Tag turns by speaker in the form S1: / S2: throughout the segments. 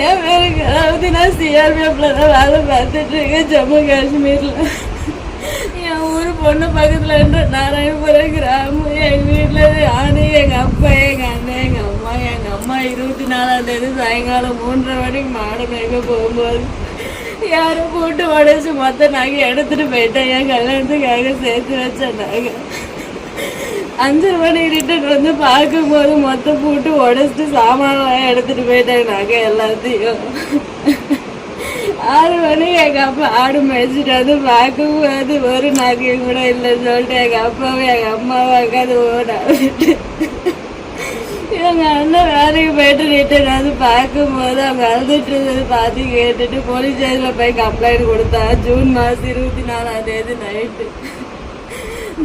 S1: என் பேருக்கு அதாவது நான் சிஆர்பிஎஃப்ல தான் வேலை பார்த்துட்டு இருக்கேன் ஜம்மு காஷ்மீரில். என் ஊர் பொண்ணு பக்கத்தில் நாராயணபுரம் கிராமம். எங்கள் வீட்டில் நானு, எங்கள் அப்பா, எங்கள் அண்ணன், எங்கள் அம்மா. எங்கள் அம்மா 24ஆம் தேதி சாயங்காலம் 3:30 மணிக்கு மாடு மேய்க்க போகும்போது யாரோ போட்டு உடச்சி மொத்த நகை எடுத்துகிட்டு போயிட்டேன். என் கல்யாணத்துக்காக சேர்த்து வச்சேன் நகை. 5 மணி ரிட்டன் வந்து பார்க்கும்போது மொத்தம் போட்டு உடச்சிட்டு சாமான்லாம் எடுத்துகிட்டு போயிட்டேன் நகை எல்லாத்தையும். 6 மணி எங்கள் அப்பா ஆடு மேய்ச்சிட்டு வந்து பார்க்கும்போது ஒரு நகையும் கூட இல்லைன்னு சொல்லிட்டு எங்கள் அப்பாவும் எங்கள் அம்மாவும் உட்காந்து ஓடாவிட்டு எங்கள் அண்ணன் வேலைக்கு போயிட்டு ரிட்டன் வந்து பார்க்கும்போது அவங்க அழுதுட்டு இருந்தது பார்த்து கேட்டுட்டு போலீஸ் ஸ்டேஷனில் போய் கம்ப்ளைண்ட் கொடுத்தா. ஜூன் மாதம் 24ஆம் தேதி நைட்டு.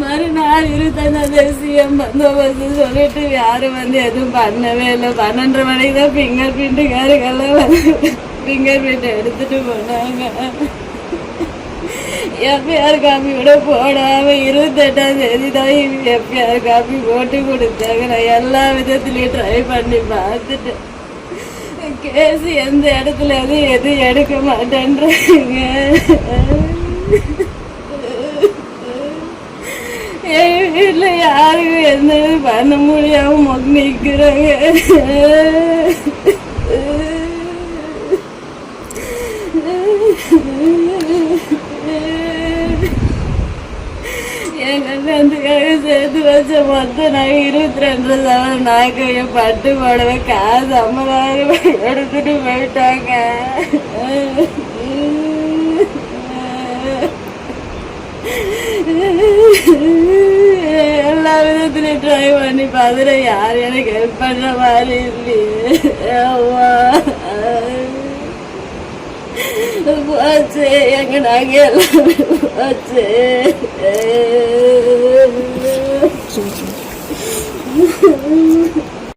S1: மறுநாள் 25ஆம் தேதி சிஎம் பந்தோபஸ்து சொல்லிட்டு யாரும் வந்து எதுவும் பண்ணவே இல்லை. 12:30 மணிக்கு தான் ஃபிங்கர் பிரிண்ட்டுக்காரங்கெல்லாம் வந்து ஃபிங்கர் பிரிண்ட் எடுத்துட்டு போனாங்க. எஃப்ஐஆர் காப்பி கூட போடாமல் 28ஆம் தேதி தான் எஃப்ஐஆர் காப்பி போட்டு கொடுத்தாங்க. நான் எல்லா விதத்துலேயும் ட்ரை பண்ணி பார்த்துட்டேன். கேஸ் எந்த இடத்துல எதுவும் எடுக்க மாட்டேன்றாங்க. எங்கள் வீட்டில் யாருக்கும் எந்த இதுவும் பண்ண முடியாமல் நிற்கிறாங்க. என் கல்யாணத்துக்காக சேர்த்து வச்ச மொத்தம் நான் 22 சவரன் நகையை பட்டு புடவை காசு 50,000 எடுத்துட்டு போயிட்டாங்க. எல்லா விதத்துலையும் ட்ரை பண்ணி பார்த்துட்டு யாரும் எனக்கு ஹெல்ப் பண்ணுற மாதிரி இல்லையே. போச்சு எங்க நகை எல்லாமே போச்சு.